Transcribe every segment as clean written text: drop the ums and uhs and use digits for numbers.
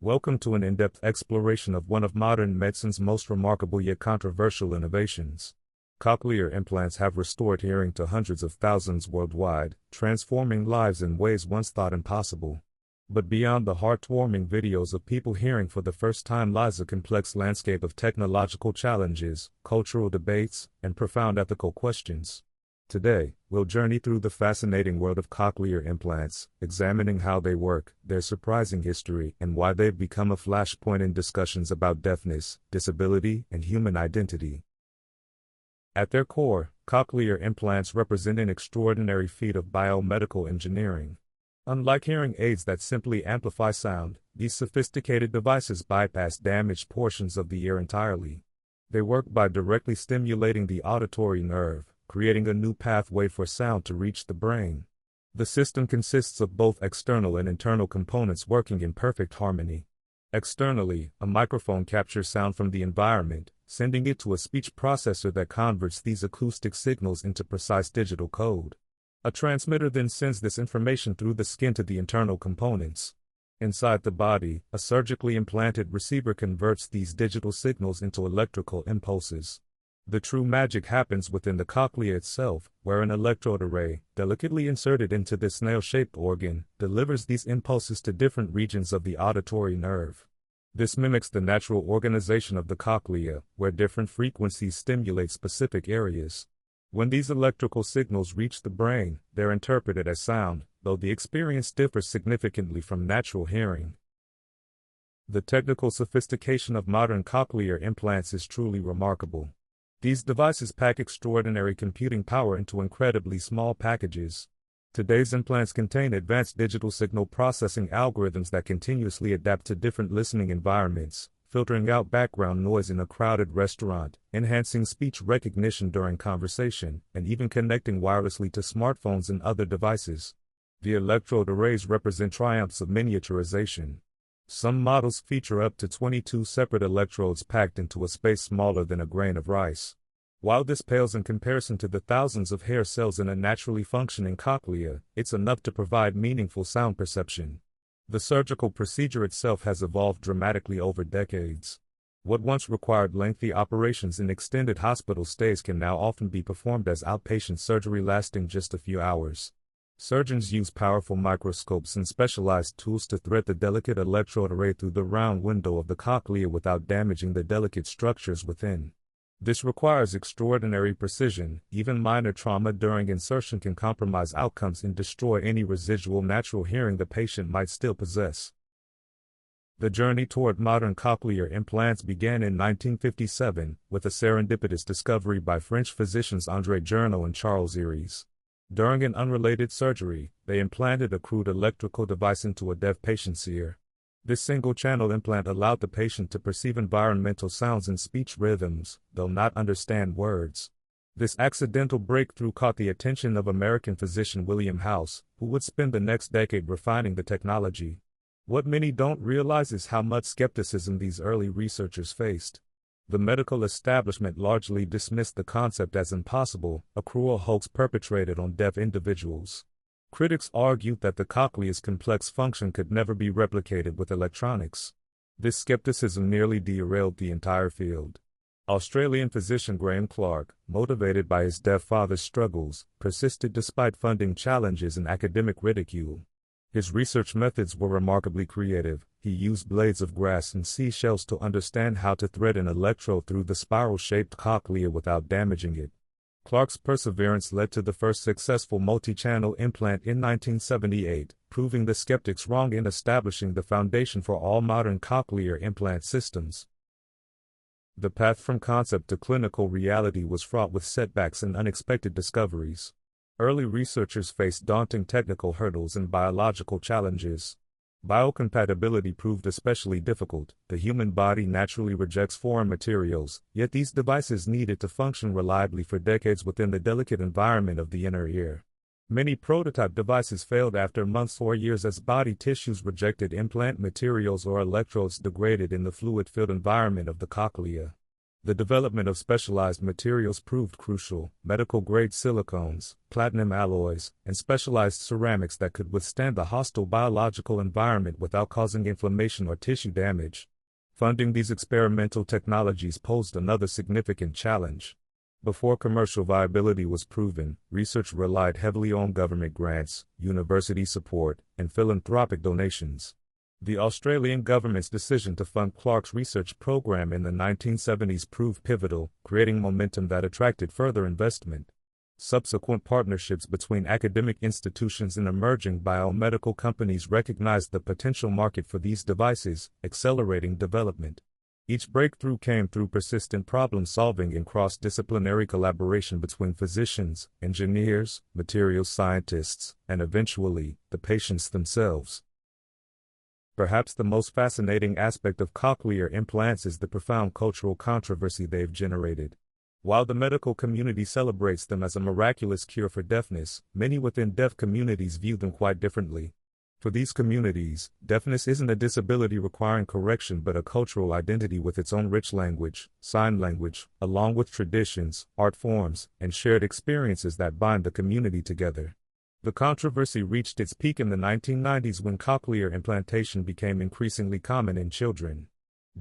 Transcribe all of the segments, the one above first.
Welcome to an in-depth exploration of one of modern medicine's most remarkable yet controversial innovations. Cochlear implants have restored hearing to hundreds of thousands worldwide, transforming lives in ways once thought impossible. But beyond the heartwarming videos of people hearing for the first time lies a complex landscape of technological challenges, cultural debates, and profound ethical questions. Today, we'll journey through the fascinating world of cochlear implants, examining how they work, their surprising history, and why they've become a flashpoint in discussions about deafness, disability, and human identity. At their core, cochlear implants represent an extraordinary feat of biomedical engineering. Unlike hearing aids that simply amplify sound, these sophisticated devices bypass damaged portions of the ear entirely. They work by directly stimulating the auditory nerve, creating a new pathway for sound to reach the brain. The system consists of both external and internal components working in perfect harmony. Externally, a microphone captures sound from the environment, sending it to a speech processor that converts these acoustic signals into precise digital code. A transmitter then sends this information through the skin to the internal components. Inside the body, a surgically implanted receiver converts these digital signals into electrical impulses. The true magic happens within the cochlea itself, where an electrode array, delicately inserted into this snail-shaped organ, delivers these impulses to different regions of the auditory nerve. This mimics the natural organization of the cochlea, where different frequencies stimulate specific areas. When these electrical signals reach the brain, they're interpreted as sound, though the experience differs significantly from natural hearing. The technical sophistication of modern cochlear implants is truly remarkable. These devices pack extraordinary computing power into incredibly small packages. Today's implants contain advanced digital signal processing algorithms that continuously adapt to different listening environments, filtering out background noise in a crowded restaurant, enhancing speech recognition during conversation, and even connecting wirelessly to smartphones and other devices. The electrode arrays represent triumphs of miniaturization. Some models feature up to 22 separate electrodes packed into a space smaller than a grain of rice. While this pales in comparison to the thousands of hair cells in a naturally functioning cochlea, it's enough to provide meaningful sound perception. The surgical procedure itself has evolved dramatically over decades. What once required lengthy operations and extended hospital stays can now often be performed as outpatient surgery lasting just a few hours. Surgeons use powerful microscopes and specialized tools to thread the delicate electrode array through the round window of the cochlea without damaging the delicate structures within. This requires extraordinary precision. Even minor trauma during insertion can compromise outcomes and destroy any residual natural hearing the patient might still possess. The journey toward modern cochlear implants began in 1957 with a serendipitous discovery by French physicians André Journeau and Charles Iris. During an unrelated surgery, they implanted a crude electrical device into a deaf patient's ear. This single-channel implant allowed the patient to perceive environmental sounds and speech rhythms, though not understand words. This accidental breakthrough caught the attention of American physician William House, who would spend the next decade refining the technology. What many don't realize is how much skepticism these early researchers faced. The medical establishment largely dismissed the concept as impossible, a cruel hoax perpetrated on deaf individuals. Critics argued that the cochlea's complex function could never be replicated with electronics. This skepticism nearly derailed the entire field. Australian physician Graham Clark, motivated by his deaf father's struggles, persisted despite funding challenges and academic ridicule. His research methods were remarkably creative. He used blades of grass and seashells to understand how to thread an electrode through the spiral-shaped cochlea without damaging it. Clark's perseverance led to the first successful multi-channel implant in 1978, proving the skeptics wrong and establishing the foundation for all modern cochlear implant systems. The path from concept to clinical reality was fraught with setbacks and unexpected discoveries. Early researchers faced daunting technical hurdles and biological challenges. Biocompatibility proved especially difficult. The human body naturally rejects foreign materials, yet these devices needed to function reliably for decades within the delicate environment of the inner ear. Many prototype devices failed after months or years as body tissues rejected implant materials or electrodes degraded in the fluid-filled environment of the cochlea. The development of specialized materials proved crucial: medical-grade silicones, platinum alloys, and specialized ceramics that could withstand the hostile biological environment without causing inflammation or tissue damage. Funding these experimental technologies posed another significant challenge. Before commercial viability was proven, research relied heavily on government grants, university support, and philanthropic donations. The Australian government's decision to fund Clark's research program in the 1970s proved pivotal, creating momentum that attracted further investment. Subsequent partnerships between academic institutions and emerging biomedical companies recognized the potential market for these devices, accelerating development. Each breakthrough came through persistent problem-solving and cross-disciplinary collaboration between physicians, engineers, materials scientists, and eventually, the patients themselves. Perhaps the most fascinating aspect of cochlear implants is the profound cultural controversy they've generated. While the medical community celebrates them as a miraculous cure for deafness, many within deaf communities view them quite differently. For these communities, deafness isn't a disability requiring correction but a cultural identity with its own rich language, sign language, along with traditions, art forms, and shared experiences that bind the community together. The controversy reached its peak in the 1990s when cochlear implantation became increasingly common in children.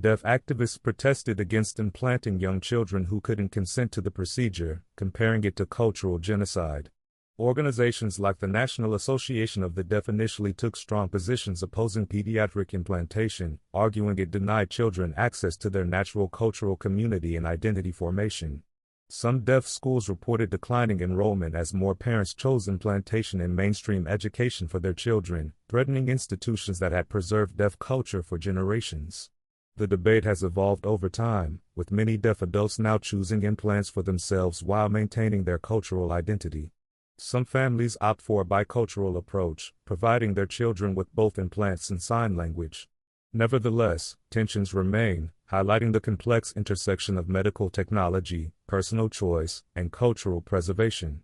Deaf activists protested against implanting young children who couldn't consent to the procedure, comparing it to cultural genocide. Organizations like the National Association of the Deaf initially took strong positions opposing pediatric implantation, arguing it denied children access to their natural cultural community and identity formation. Some deaf schools reported declining enrollment as more parents chose implantation in mainstream education for their children, threatening institutions that had preserved deaf culture for generations. The debate has evolved over time, with many deaf adults now choosing implants for themselves while maintaining their cultural identity. Some families opt for a bicultural approach, providing their children with both implants and sign language. Nevertheless, tensions remain, highlighting the complex intersection of medical technology, personal choice, and cultural preservation.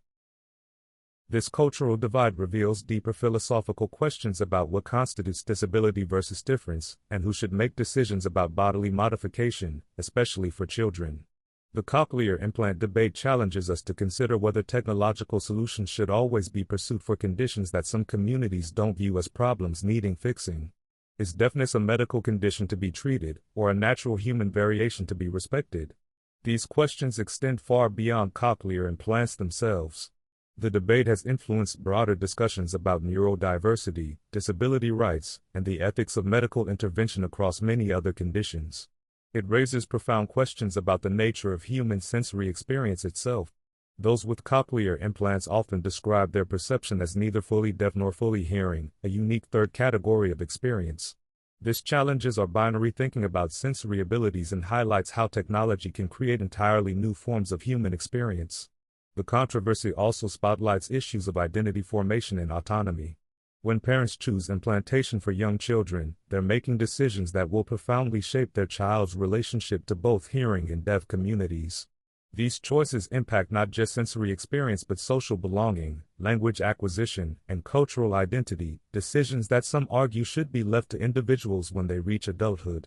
This cultural divide reveals deeper philosophical questions about what constitutes disability versus difference, and who should make decisions about bodily modification, especially for children. The cochlear implant debate challenges us to consider whether technological solutions should always be pursued for conditions that some communities don't view as problems needing fixing. Is deafness a medical condition to be treated, or a natural human variation to be respected? These questions extend far beyond cochlear implants themselves. The debate has influenced broader discussions about neurodiversity, disability rights, and the ethics of medical intervention across many other conditions. It raises profound questions about the nature of human sensory experience itself. Those with cochlear implants often describe their perception as neither fully deaf nor fully hearing, a unique third category of experience. This challenges our binary thinking about sensory abilities and highlights how technology can create entirely new forms of human experience. The controversy also spotlights issues of identity formation and autonomy. When parents choose implantation for young children, they're making decisions that will profoundly shape their child's relationship to both hearing and deaf communities. These choices impact not just sensory experience but social belonging, language acquisition, and cultural identity, decisions that some argue should be left to individuals when they reach adulthood.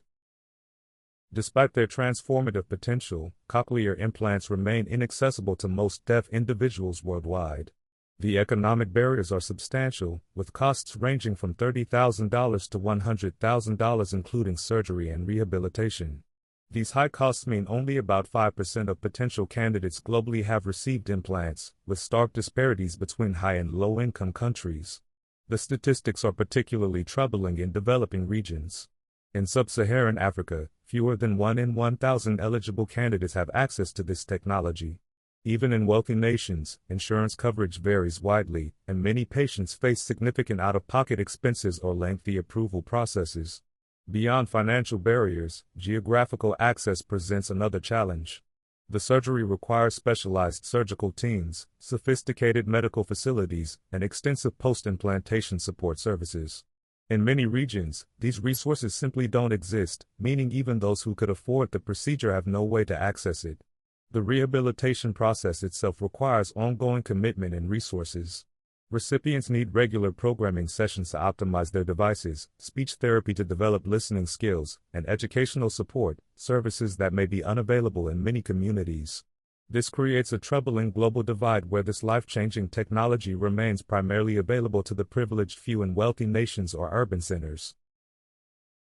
Despite their transformative potential, cochlear implants remain inaccessible to most deaf individuals worldwide. The economic barriers are substantial, with costs ranging from $30,000 to $100,000 including surgery and rehabilitation. These high costs mean only about 5% of potential candidates globally have received implants, with stark disparities between high and low-income countries. The statistics are particularly troubling in developing regions. In sub-Saharan Africa, fewer than 1 in 1,000 eligible candidates have access to this technology. Even in wealthy nations, insurance coverage varies widely, and many patients face significant out-of-pocket expenses or lengthy approval processes. Beyond financial barriers, geographical access presents another challenge. The surgery requires specialized surgical teams, sophisticated medical facilities, and extensive post-implantation support services. In many regions, these resources simply don't exist, meaning even those who could afford the procedure have no way to access it. The rehabilitation process itself requires ongoing commitment and resources. Recipients need regular programming sessions to optimize their devices, speech therapy to develop listening skills, and educational support, services that may be unavailable in many communities. This creates a troubling global divide where this life-changing technology remains primarily available to the privileged few in wealthy nations or urban centers.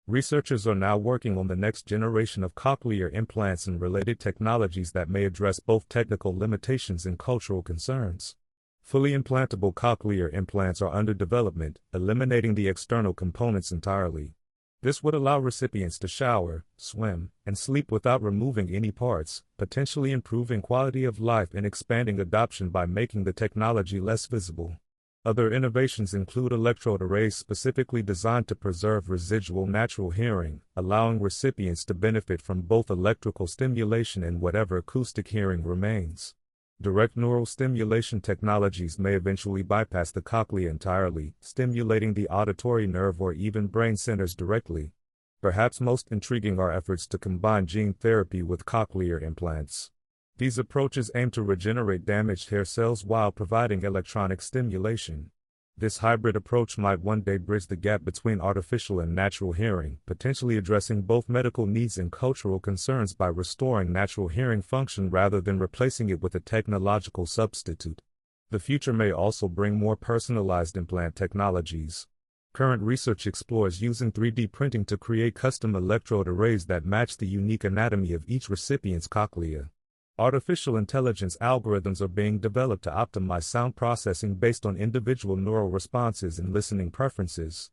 Researchers are now working on the next generation of cochlear implants and related technologies that may address both technical limitations and cultural concerns. Fully implantable cochlear implants are under development, eliminating the external components entirely. This would allow recipients to shower, swim, and sleep without removing any parts, potentially improving quality of life and expanding adoption by making the technology less visible. Other innovations include electrode arrays specifically designed to preserve residual natural hearing, allowing recipients to benefit from both electrical stimulation and whatever acoustic hearing remains. Direct neural stimulation technologies may eventually bypass the cochlea entirely, stimulating the auditory nerve or even brain centers directly. Perhaps most intriguing are efforts to combine gene therapy with cochlear implants. These approaches aim to regenerate damaged hair cells while providing electronic stimulation. This hybrid approach might one day bridge the gap between artificial and natural hearing, potentially addressing both medical needs and cultural concerns by restoring natural hearing function rather than replacing it with a technological substitute. The future may also bring more personalized implant technologies. Current research explores using 3D printing to create custom electrode arrays that match the unique anatomy of each recipient's cochlea. Artificial intelligence algorithms are being developed to optimize sound processing based on individual neural responses and listening preferences.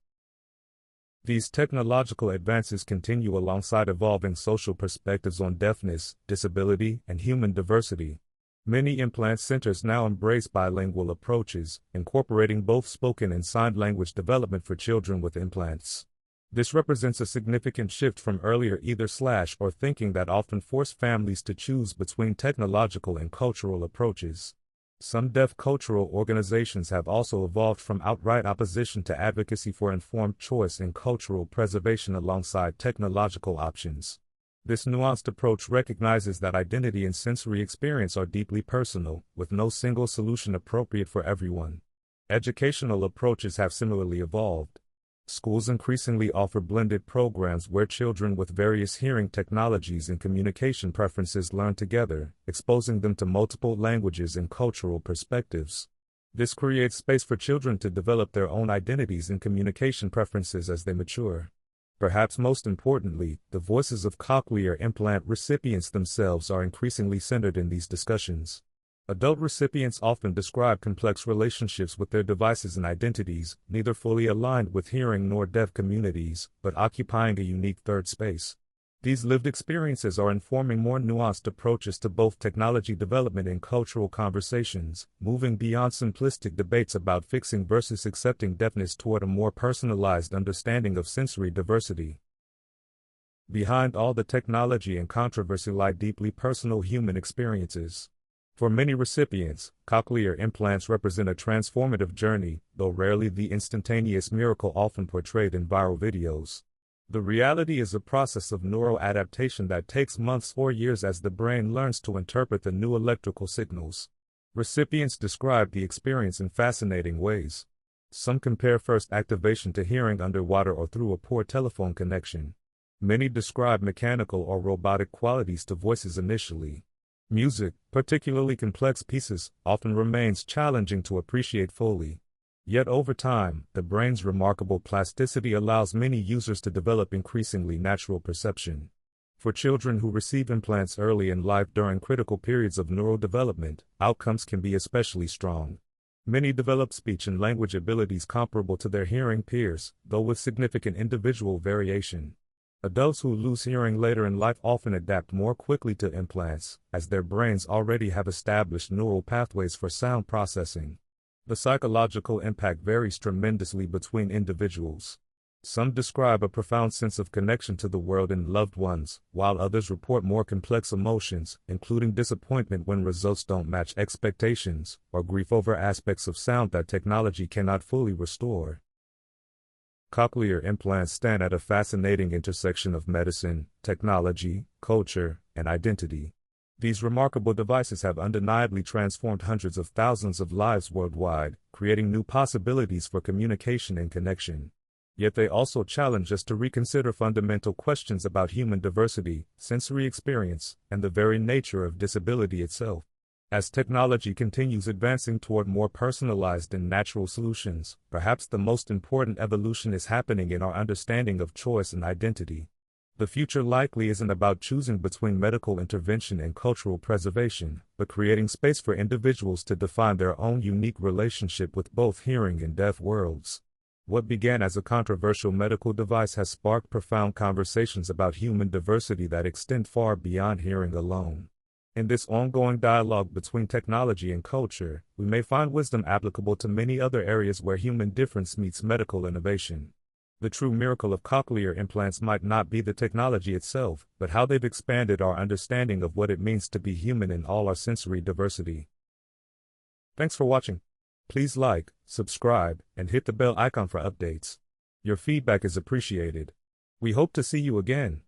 These technological advances continue alongside evolving social perspectives on deafness, disability, and human diversity. Many implant centers now embrace bilingual approaches, incorporating both spoken and sign language development for children with implants. This represents a significant shift from earlier either/or thinking that often forced families to choose between technological and cultural approaches. Some deaf cultural organizations have also evolved from outright opposition to advocacy for informed choice and cultural preservation alongside technological options. This nuanced approach recognizes that identity and sensory experience are deeply personal, with no single solution appropriate for everyone. Educational approaches have similarly evolved. Schools increasingly offer blended programs where children with various hearing technologies and communication preferences learn together, exposing them to multiple languages and cultural perspectives. This creates space for children to develop their own identities and communication preferences as they mature. Perhaps most importantly, the voices of cochlear implant recipients themselves are increasingly centered in these discussions. Adult recipients often describe complex relationships with their devices and identities, neither fully aligned with hearing nor deaf communities, but occupying a unique third space. These lived experiences are informing more nuanced approaches to both technology development and cultural conversations, moving beyond simplistic debates about fixing versus accepting deafness toward a more personalized understanding of sensory diversity. Behind all the technology and controversy lie deeply personal human experiences. For many recipients, cochlear implants represent a transformative journey, though rarely the instantaneous miracle often portrayed in viral videos. The reality is a process of neural adaptation that takes months or years as the brain learns to interpret the new electrical signals. Recipients describe the experience in fascinating ways. Some compare first activation to hearing underwater or through a poor telephone connection. Many describe mechanical or robotic qualities to voices initially. Music, particularly complex pieces, often remains challenging to appreciate fully. Yet over time, the brain's remarkable plasticity allows many users to develop increasingly natural perception. For children who receive implants early in life during critical periods of neural development, outcomes can be especially strong. Many develop speech and language abilities comparable to their hearing peers, though with significant individual variation. Adults who lose hearing later in life often adapt more quickly to implants, as their brains already have established neural pathways for sound processing. The psychological impact varies tremendously between individuals. Some describe a profound sense of connection to the world and loved ones, while others report more complex emotions, including disappointment when results don't match expectations, or grief over aspects of sound that technology cannot fully restore. Cochlear implants stand at a fascinating intersection of medicine, technology, culture, and identity. These remarkable devices have undeniably transformed hundreds of thousands of lives worldwide, creating new possibilities for communication and connection. Yet they also challenge us to reconsider fundamental questions about human diversity, sensory experience, and the very nature of disability itself. As technology continues advancing toward more personalized and natural solutions, perhaps the most important evolution is happening in our understanding of choice and identity. The future likely isn't about choosing between medical intervention and cultural preservation, but creating space for individuals to define their own unique relationship with both hearing and deaf worlds. What began as a controversial medical device has sparked profound conversations about human diversity that extend far beyond hearing alone. In this ongoing dialogue between technology and culture, we may find wisdom applicable to many other areas where human difference meets medical innovation. The true miracle of cochlear implants might not be the technology itself, but how they've expanded our understanding of what it means to be human in all our sensory diversity. Thanks for watching. Please like, subscribe, and hit the bell icon for updates. Your feedback is appreciated. We hope to see you again.